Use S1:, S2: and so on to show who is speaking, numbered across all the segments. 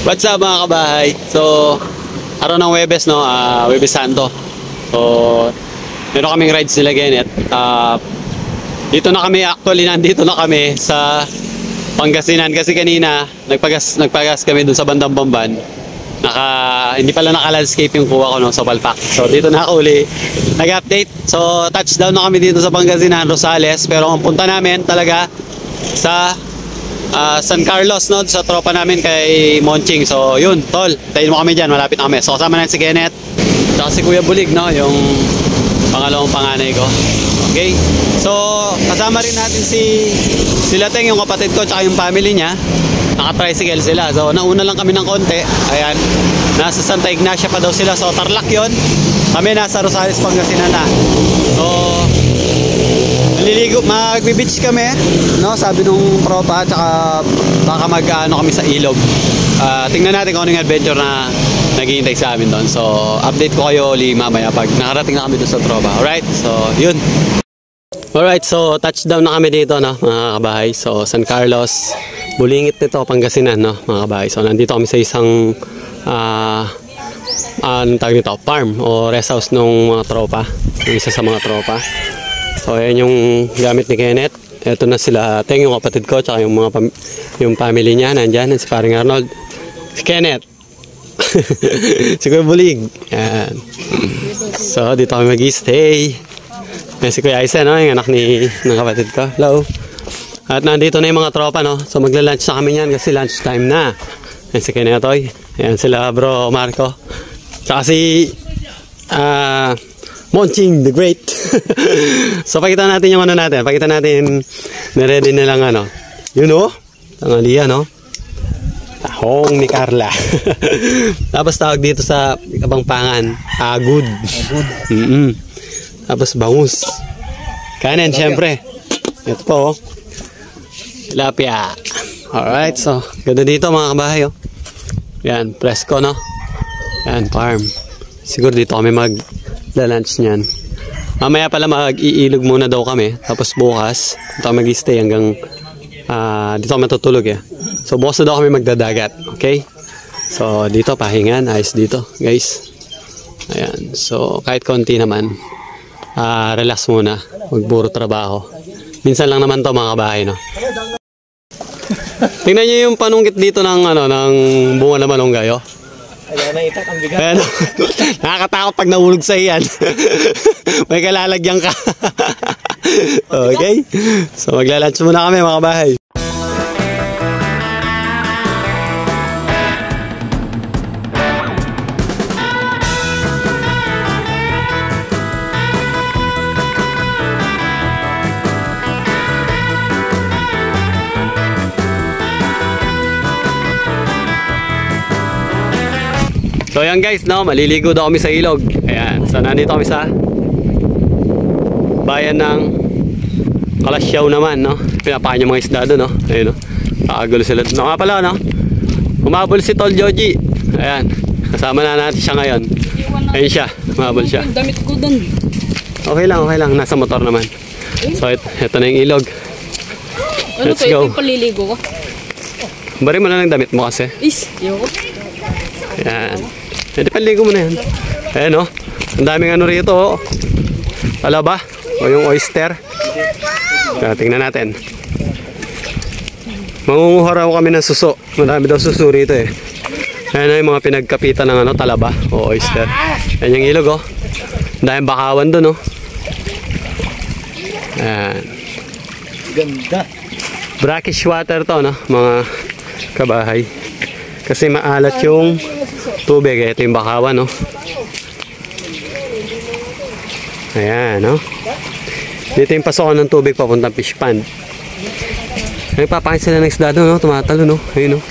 S1: What's up mga kabahay? So, araw ng Webes, no? Webes Santo. So, meron kaming rides nila Genet. Dito na kami, actually nandito na kami sa Pangasinan kasi kanina nagpagas kami dun sa bandang Bamban. Hindi pala naka-landscape yung kuha ko, no, sa Palpak. So, dito na ako uli nag-update. So, touchdown na kami dito sa Pangasinan, Rosales. Pero ang punta namin talaga sa San Carlos, no, sa tropa namin kay Monching. So yun, tol, tayo mo kami dyan, malapit na kami. So kasama natin si Kenneth at si Kuya Bulig, no, yung pangalawang panganay ko. Okay, so kasama rin natin si Lateng, yung kapatid ko, tsaka yung family niya. Naka-tricycle sila. So nauna lang kami ng konti. Ayan, nasa Santa Ignacia pa daw sila. So Tarlac yun, kami nasa Rosales, Pangasinan na. So maliligo, magbe-beach kami, no? Sabi nung tropa, tsaka baka mag-ano kami sa ilog. Tingnan natin kung anong adventure na naghihintay sa amin doon. So, update ko kayo ulit mamaya pag nakarating na kami doon sa tropa. Alright? So, yun. Alright, so touchdown na kami dito, no, mga kabahay. So, San Carlos, Bulingit nito, Pangasinan, no, mga kabahay. So, nandito kami sa isang anong tawag nito? Farm o rest house ng mga tropa. Yung isa sa mga tropa. So ayan yung gamit ni Kenneth. Ito na sila, Teng, yung kapatid ko, tsaka yung yung family niya nandyan, si paring Arnold, si Kenneth, si Kuya Bulig. Ayan. So dito kami mag-stay. Ayan si Kuya Aisen, no, yung anak ng kapatid ko. Hello. At nandito na yung mga tropa, no. So magla-lunch na kami yan kasi lunch time na. Ayan si Kenneth, oy. Ayan sila bro Marco. Tsaka si Monching the Great. So pakita natin yung ano natin. Pakita natin na ready na lang ano. You know? Tangalia, no? Tahong ni Carla. Tapos tawag dito sa Kapampangan, agud. Agud. Tapos bangus. Kanin, syempre. Ito po, oh. Tilapia. Alright, so ganda dito mga kabahay, oh. Yan, presko, no? Yan, farm. Siguro dito kami lunch niyan. Mamaya pala mag-iilog muna daw kami. Tapos bukas, dito kami mag-stay hanggang dito kami matutulog, eh. So bukas na daw kami magdadagat. Okay? So dito pahingan, ayos dito, guys. Ayan. So kahit konti naman, relax muna. Huwag puro trabaho. Minsan lang naman to mga kabahay, no? Tingnan nyo yung panungkit dito ng bunga na malunggay, oh. Ayan, nakakatakot pag nahulog sa iyan. May kalalagyan ka. Okay, so maglalunch muna kami mga bahay. So yan guys, no, maliligo daw kami sa ilog. Ayan, so nandito kami sa bayan ng Kalasyaw naman, no. Pinapakan yung mga isda doon, no. Ayun, no. Nakagulo sila. No nga pala, no. Umabol si Tol Joji. Ayan, kasama na natin siya ngayon. Ayun siya, umabol siya.
S2: Damit ko doon.
S1: Okay lang, nasa motor naman. So ito na yung ilog.
S2: Let's go. Ito yung paliligo ko.
S1: Bari mo na lang damit mo kasi.
S2: Yoko.
S1: Ayan. Pwede paligo mo na yan. Ayan, oh. Ang daming ano rito, oh. Alaba. O yung oyster. Tingnan natin. Mangunguha raw kami ng suso. Madami daw suso rito, eh. Ayan na yung mga pinagkapitan ng talaba o oyster. Ayan yung ilog, oh. Ang daming bakawan dun, oh. Ayan.
S3: Ganda.
S1: Brackish water to, no, mga kabahay. Kasi maalat yung tubig, eh. Ito yung bakawan, no. Ayan, no. Dito yung pasokan ng tubig papuntang fish pond. Nagpapakain sila ng isda doon, no. Tumatalo, no. Ayun, no.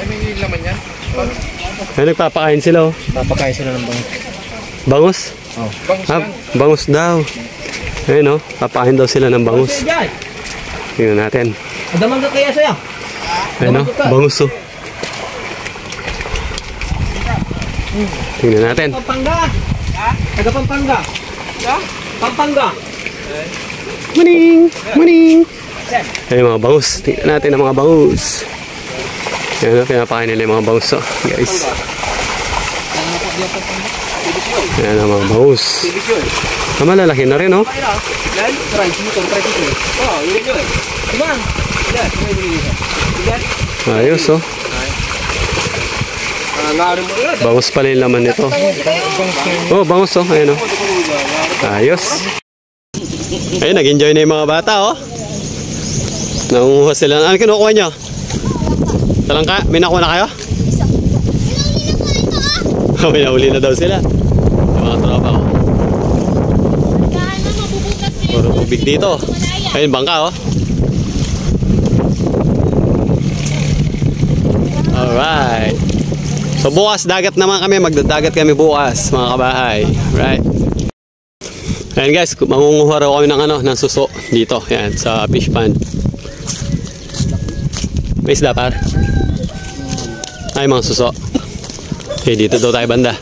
S3: Ay, may laman yan?
S1: Ay, nagpapakain sila, oh.
S3: Papakain sila ng bangus.
S1: Bangus?
S3: Oh. Bangus yan.
S1: Bangus daw. Ayun, no. Papakain daw sila ng bangus. Tingnan natin.
S3: Adamang ka kaya sa'yo?
S1: Ayun, no. Bangus, oh. Tingnan natin.
S3: Pampanga. Taga Pampanga. Pampanga.
S1: Morning! Morning! Ay, mga bangus. Tingnan natin ang mga bangus. Ayan, pinapakain nila yung mga bangus, oh, guys. Ayan ang mga bangus. Malalaki na rin, oh. Ayos, oh. Bangus pala yung laman nito. Oh, bangus, oh. Ayan, oh. Ayos. Ayun, nag-enjoy na yung mga bata, oh. Nangunguha sila. Ano kinukuha nyo? Talangka? May nakuha na kayo? May nahuli na daw sila. Yung mga tropa ko. Puro tubig dito. Ayun, bangka, oh. Alright. So bukas, dagat naman kami. Magdadagat kami bukas, mga kabahay. Right. Ayan guys, mangunguha raw kami ng, ng suso dito. Yan, sa fish pond. May isda, par? Ay, mga suso. Okay, dito daw tayo banda.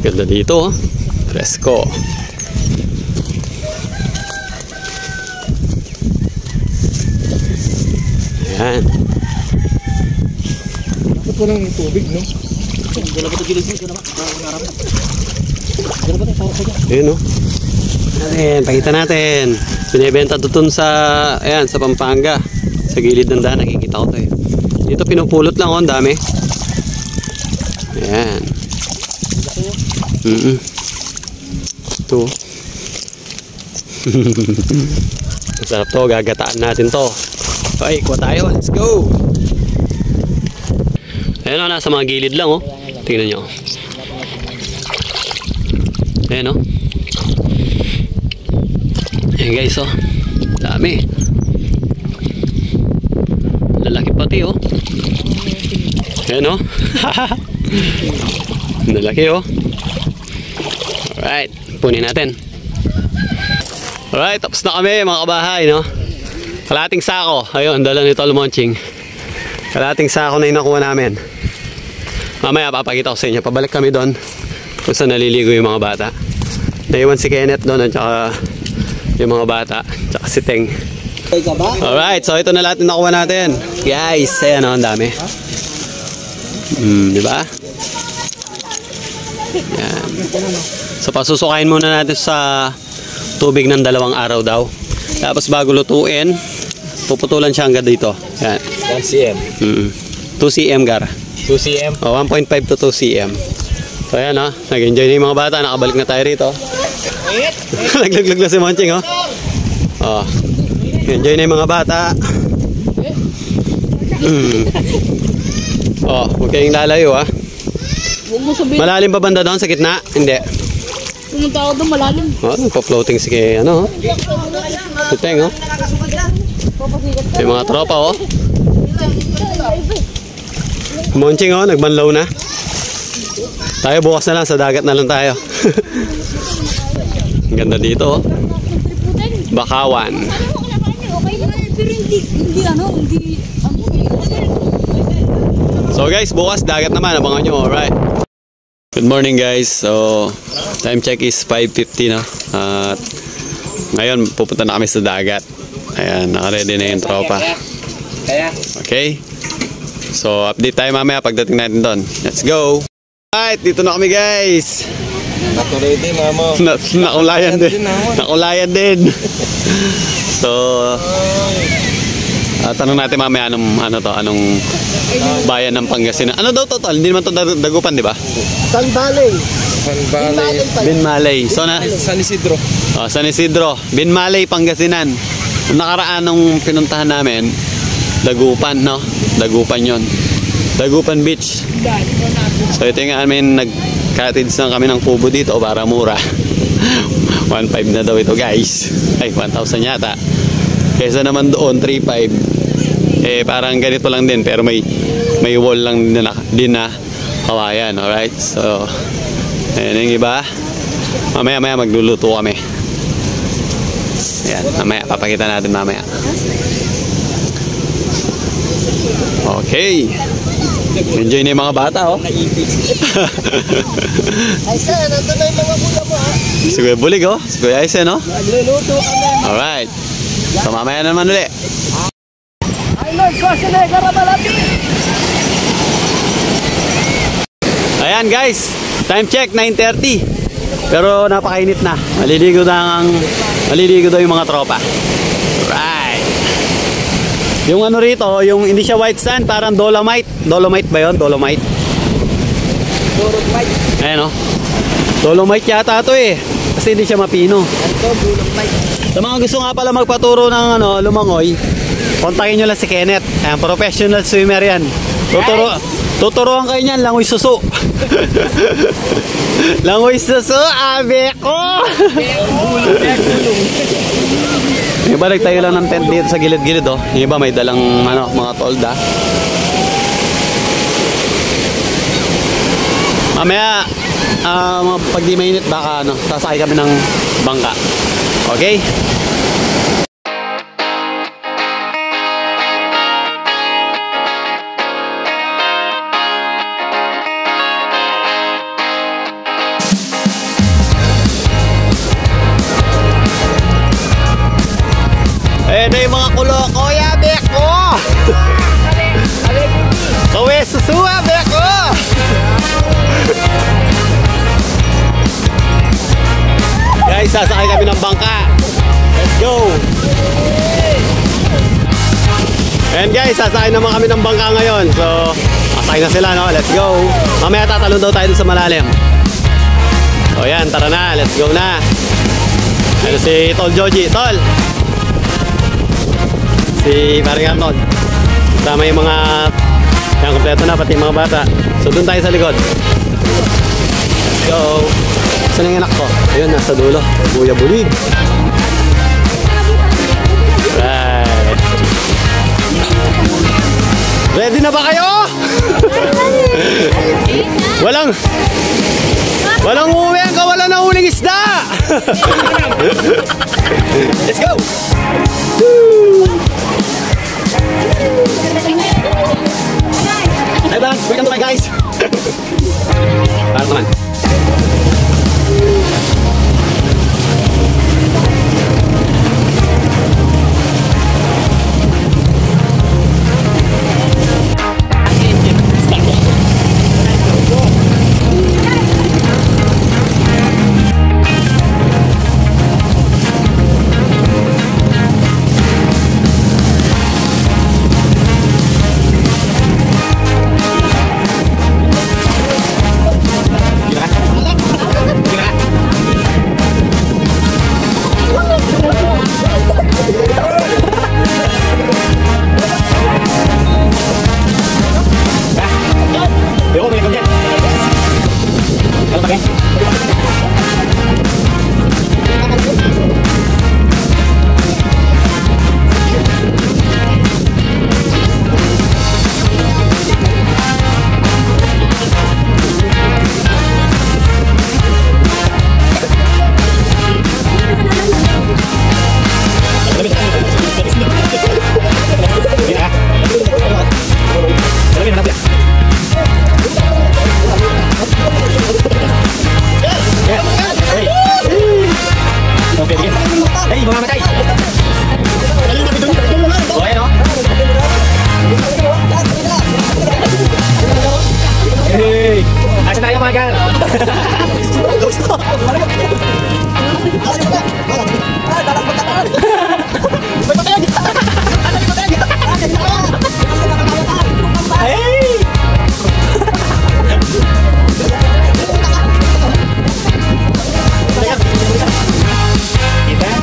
S1: Ganda dito, oh. Fresco. Ayan.
S3: Bakit walang tubig, no? Dala ba ito gilid mo?
S1: Ayan, oh. Ayan, pakita natin. Binibenta ito dun sa, ayan, sa Pampanga. Sa gilid ng daan, nakikita ko ito, eh. Dito pinupulot lang, oh, ang dami. Ayan. Ito. Masarap to, gagataan natin to. Okay, kuha tayo. Let's go! Ayan, oh, nasa mga gilid lang, oh. Tingnan nyo. Ayan, oh. Ayan guys, oh. Dami. Lalaki pati, oh. Ayan, oh. Lalaki, oh. Alright, punin natin. Alright, tapos na kami mga kabahay, no? Kalating sako. Ayun, dala ni Tol Monching. Kalating sako na yung nakuha namin. Mamaya papakita ko sa inyo. Pabalik kami doon kung saan naliligo yung mga bata. Naiwan si Kenneth doon at saka yung mga bata. Tsaka si Teng. Alright, so ito na lahat yung nakuha natin. Guys, ayan, oh, ang dami. Diba? Yan. So pasusukain muna natin sa tubig ng 2 araw daw. Tapos bago lutuin, puputulan siya hanggang dito. Yan.
S3: 1 cm.
S1: 2 cm gar.
S3: 2 cm.
S1: Oh, 1.5 to 2 cm. So ayan, oh. Nag-enjoy na yung mga bata. Nakabalik na tayo rito. Naglaglag na si Monching, oh. Oh. Enjoy na yung mga bata. Oh, huwag kayong lalayo, ah.
S2: Huwag mo sabihin.
S1: Malalim pa banda doon sa gitna? Hindi.
S2: Pumunta ako doon malalim.
S1: Oh, nagpa-floating si kay, ano, oh. Tuteng, oh. May mga tropa, oh. Monching, oh, nagbanlaw na. Tayo bukas na lang, sa dagat na lang tayo. Ang ganda dito, oh. Bakawan. So guys, bukas dagat naman, abangan nyo, alright. Good morning guys. So time check is 5:50, no? At ngayon pupunta na kami sa dagat. Ayan, naka-ready na yung tropa. Okay. So update tayo mamaya pagdating natin doon. Let's go. Alright, dito na kami guys.
S3: Ready, mamo.
S1: Nakulayan din. Nakulayan din. So tanong natin mamaya anong bayan ng Pangasinan. Ano daw total? Hindi naman to Dagupan, di ba?
S3: San Valley.
S1: Binmalay. So
S3: San Isidro.
S1: Oh, San Isidro, Binmalay, Pangasinan. Nakaraan nung pinuntahan namin, Dagupan, no? Dagupan 'yon. Dagupan Beach. So ito yung nag-cottage lang kami ng kubo dito para mura. 1.5 na daw ito guys. Ay, 1,000 yata. Kaysa naman doon 3.5. Eh parang ganito lang din pero may wall lang din na kawayan, alright? So ayan yung iba. Mamaya magluluto kami. Ayan, mamaya papakita natin mamaya. Okay. Enjoy na yung mga bata, oh.
S3: Ay, saan? Nandun na yung mga kuya mo, ha?
S1: Si Kuya Bulig, oh. Si Kuya Aisen, oh.
S3: Nagluluto kami.
S1: Alright. So, mamaya naman uli.
S3: Arnold Schwarzenegger na malapit.
S1: Ayan, guys. Time check, 9:30. Pero napakainit na. Maliligo daw yung mga tropa. Right. Yung ano rito, yung hindi siya white sand, parang dolomite. Dolomite ba yun? Dolomite.
S3: Dolomite.
S1: Ayan, oh. Dolomite yata ito eh. Kasi hindi siya mapino.
S3: Ito, Dolomite.
S1: Sa mga gusto nga pala magpaturo ng lumangoy, kontakin nyo lang si Kenneth. Ayan, professional swimmer yan. Tuturuan kayo niyan, langoy suso. Langoy suso, abe ko! Yung iba nagtayo lang ng tent dito sa gilid-gilid, oh. Yung iba may dalang mga tolda. Mamaya, pag di mainit, baka sasakay kami ng bangka. Okay? Ito yung mga kuloko, ya, beko! Kawe, susuwa, beko! Guys, sasakay kami ng bangka. Let's go! And guys, sasakay naman kami ng bangka ngayon. So, sasakay na sila, no? Let's go! Mamaya tatalon daw tayo dun sa malalim. O yan, tara na. Let's go na. Ano si Tol Joji? Tol! Si Paring Arnold. Tama yung mga yan, kompleto na, pati yung mga bata. So doon tayo sa likod. Let's go. Saan yung anak ko? Ayun, nasa dulo. Kuya Bulig. Right. Ready na ba kayo? Walang uwian ka, wala na huling isda. Let's go. Hey bang, welcome to my guys. Parang naman.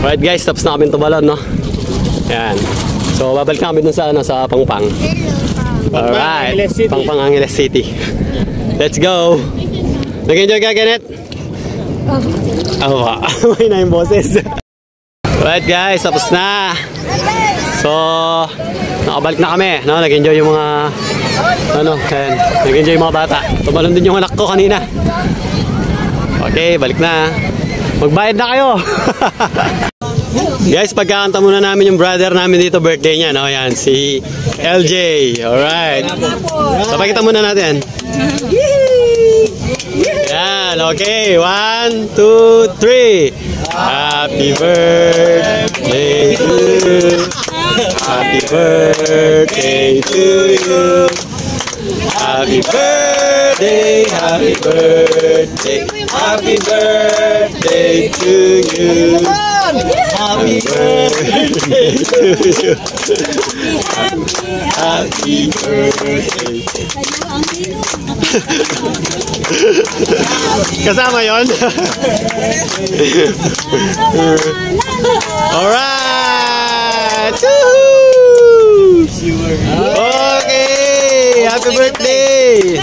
S1: Alright guys, tapos na kami tumalon, no? Yan. So, babalik na kami dun sa Pangpang. Alright, Pangpang Angeles City. Let's go! Nag-enjoy ka, Kenneth? Awa, may na yung boses. Alright guys, tapos na. So, nakabalik na kami, no? Nag-enjoy yung mga nag-enjoy yung mga bata. Tumalon din yung anak ko kanina. Okay, balik na. Magbayad na kayo. Guys, pagkakanta muna namin yung brother namin dito, birthday niya, no? Yan, si LJ. Alright. So, pakita muna natin. Yan, Yan, okay. 1, 2, 3. Happy birthday to you. Happy birthday to you. Happy birthday, happy birthday, happy birthday to you. Happy birthday to you. Happy birthday. Kasama yon? Alright! Woohoo! Okay! Happy birthday!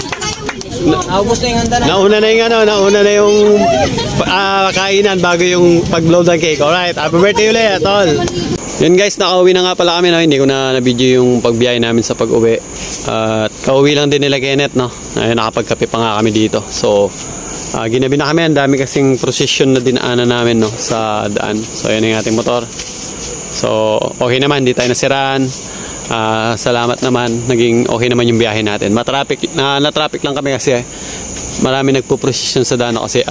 S3: Naubos na yung handa na.
S1: Nauna na yung kainan bago yung pag-blow ng cake. Alright, happy birthday ulit, tol. Yun guys, nakauwi na nga pala kami, no? Hindi ko na na-video yung pagbiyahe namin sa pag-uwi. At kauwi lang din nila Kenneth, no? Nakapagkape pa nga kami dito. So, ginabi na kami. Ang dami kasing procession na dinaanan namin, no? Sa daan. So, yan yung ating motor. So, okay naman. Hindi tayo nasiraan. Salamat naman. Naging okay naman yung biyahe natin. Na-traffic lang kami kasi marami nagpo-procession sa daan kasi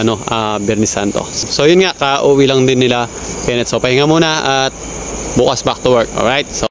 S1: Biyernes Santo. So, yun nga. Kauwi lang din nila Kenneth. So, pahinga muna at bukas back to work. Alright? So,